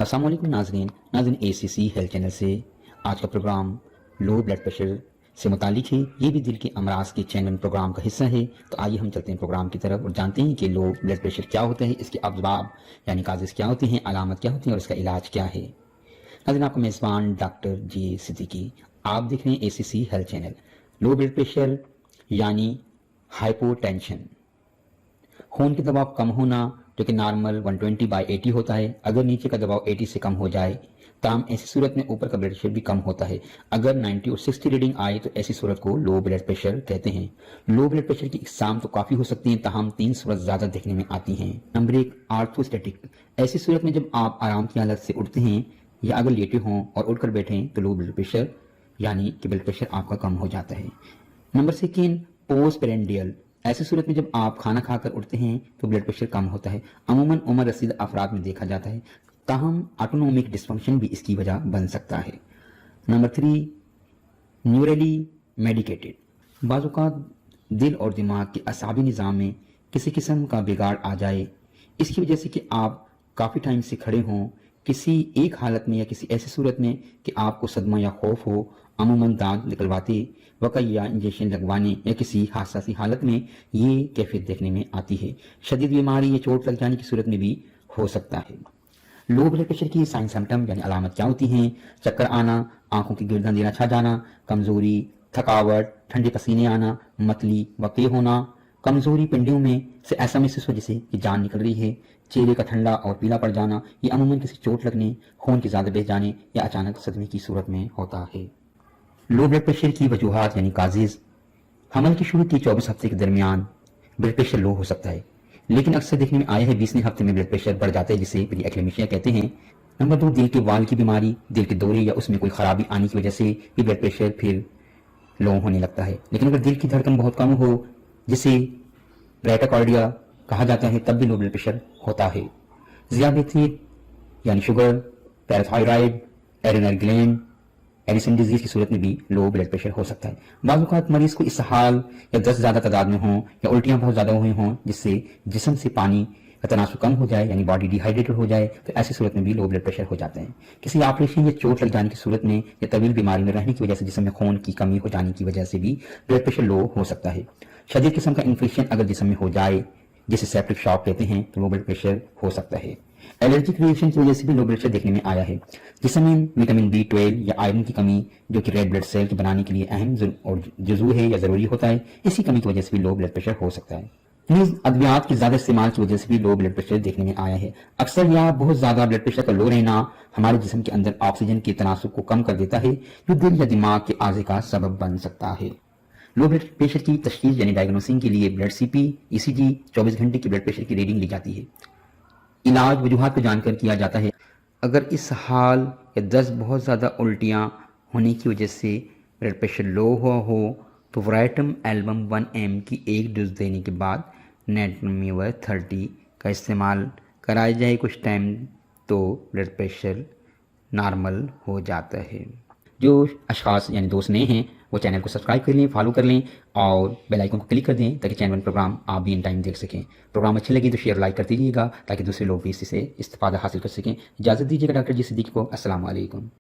अस्सलाम वालेकुम नाज़रीन ACC हेल्थ चैनल से आज का प्रोग्राम लो ब्लड प्रेशर से मुतालिक है। ये भी दिल के अमराज के चैनल प्रोग्राम का हिस्सा है। तो आइए हम चलते हैं प्रोग्राम की तरफ और जानते हैं कि लो ब्लड प्रेशर क्या होता है, इसके असबाब यानी काजेज़ क्या होते हैं, अलामत क्या होती हैं और इसका इलाज क्या है। नाज़रीन, आपका मेज़बान डॉक्टर जी सिद्दीकी, आप देख रहे हैं ACC health channel. Low blood pressure यानी हाइपोटेंशन, खून का दबाव कम होना जो कि नॉर्मल 120/80 होता है। अगर नीचे का दबाव 80 से कम हो जाए तब ऐसी सूरत में ऊपर का ब्लड प्रेशर भी कम होता है। अगर 90 और 60 रीडिंग आए तो ऐसी सूरत को लो ब्लड प्रेशर कहते हैं। लो ब्लड प्रेशर की इकसाम तो काफ़ी हो सकती हैं, ताहम 3 सूरत ज़्यादा देखने में आती हैं। नंबर 1, आर्थोस्टैटिक। ऐसी सूरत में जब आप आराम की हालत से उठते हैं या अगर लेटे हों और उठकर बैठें तो लो ब्लड प्रेशर यानी कि ब्लड प्रेशर आपका कम हो जाता है। Number 2, post prandial. ऐसी सूरत में जब आप खाना खाकर उठते हैं तो ब्लड प्रेशर कम होता है। अमूमन उम्र रसीद अफराद में देखा जाता है, ताहम ऑटोनोमिक डिस्फंक्शन भी इसकी वजह बन सकता है। Number 3, newly medicated. बाज़ औक़ात दिल और दिमाग के असाबी निज़ाम में किसी किस्म का बिगाड़ आ जाए, इसकी वजह से कि आप काफ़ी टाइम से खड़े हों किसी एक हालत में या किसी ऐसी सूरत में कि आपको सदमा या खौफ हो, अमूमन दांत निकलवाते वक्त या इंजेक्शन लगवाने या किसी हादसाती हालत में ये कैफियत देखने में आती है। शदीद बीमारी या चोट लग जाने की सूरत में भी हो सकता है। लो ब्लड प्रेशर की साइन सिम्टम यानी अलामत क्या होती हैं? चक्कर आना, आंखों की गिरद अंधेरा छा जाना, कमजोरी, थकावट, ठंडे पसीने आना, मतली वक़े होना, कमजोरी पिंडियों में से ऐसा महसूस हो जैसे कि जान निकल रही है, चेहरे का ठंडा और पीला पड़ जाना, ये अमूमन किसी चोट लगने, खून के ज़्यादा बह जाने या अचानक सदमे की सूरत में होता है। लो ब्लड प्रेशर की वजूहात यानी काजेज़। हमल के शुरू के 24 हफ्ते के दरमियान ब्लड प्रेशर लो हो सकता है, लेकिन अक्सर देखने में आया है 20वें हफ्ते में ब्लड प्रेशर बढ़ जाता है, जिसे प्री एक्लेमिशिया कहते हैं। नंबर 2, दिल के वाल की बीमारी, दिल के दौरे या उसमें कोई खराबी आने की वजह से भी ब्लड प्रेशर फिर लो होने लगता है। लेकिन अगर दिल की धड़कन बहुत कम हो, जिसे ब्रैटाकार्डिया कहा जाता है, तब भी लो ब्लड प्रेशर होता है। ज़ियादती यानी sugar, parathyroid, adrenal gland, Addison disease की सूरत में भी लो ब्लड प्रेशर हो सकता है। बाज़ औक़ात मरीज को इसहाल या दस्त ज़्यादा तादाद में हो या उल्टियाँ बहुत ज़्यादा हुई हों, जिससे जिस्म से पानी का तनासुर कम हो जाए यानी बॉडी डिहाइड्रेटेड हो जाए, तो ऐसी सूरत में भी लो ब्लड प्रेशर हो जाता है। किसी ऑपरेशन या चोट लग जाने की सूरत में या तवील बीमारी में रहने की वजह से जिस्म में खून की कमी हो जाने की वजह से भी ब्लड प्रेशर लो हो सकता है। शदीद किस्म का इन्फेक्शन अगर जिस्म में हो जाए, जिसे सेप्टिक शॉक कहते हैं, तो लो ब्लड प्रेशर हो सकता है। एलर्जिक रिएक्शन की वजह से भी लो ब्लड प्रेशर देखने में आया है। जिसमें विटामिन B12 या आयरन की कमी, जो कि रेड ब्लड सेल के बनाने के लिए अहम और जुजू है या जरूरी होता है, इसी कमी की वजह से भी लो ब्लड प्रेशर हो सकता है। अद्वियात के ज्यादा इस्तेमाल की वजह से भी लो ब्लड प्रेशर देखने में आया है। अक्सर या बहुत ज्यादा ब्लड प्रेशर का लो रहना हमारे जिस्म के अंदर ऑक्सीजन के तनासुर को कम कर देता है, जो दिल या दिमाग के आज़े का सबब बन सकता है। लो ब्लड प्रेशर की तशखीस यानी डायग्नोसिंग के लिए ब्लड CP, ECG, 24 घंटे की ब्लड प्रेशर की रीडिंग ली जाती है। इलाज वजूहात को जानकर किया जाता है। अगर इस हाल या दस्त बहुत ज़्यादा उल्टियाँ होने की वजह से ब्लड प्रेशर लो हुआ हो तो वराइटम एल्बम 1 mg की एक डोज देने के बाद नेटमीवर 30 का इस्तेमाल कराया जाए कुछ टाइम, तो ब्लड प्रेशर नॉर्मल हो जाता है। जो अशखास यानी दोस्त नए हैं वो चैनल को सब्सक्राइब कर लें, फॉलो कर लें और बेल आइकन को क्लिक कर दें ताकि चैनल प्रोग्राम आप भी इन टाइम देख सकें। प्रोग्राम अच्छे लगे तो शेयर लाइक करते रहिएगा ताकि दूसरे लोग भी इससे इस्तेफादा हासिल कर सकें। इजाज़त दीजिएगा डॉक्टर जी सिद्दीकी को। अस्सलाम वालेकुम।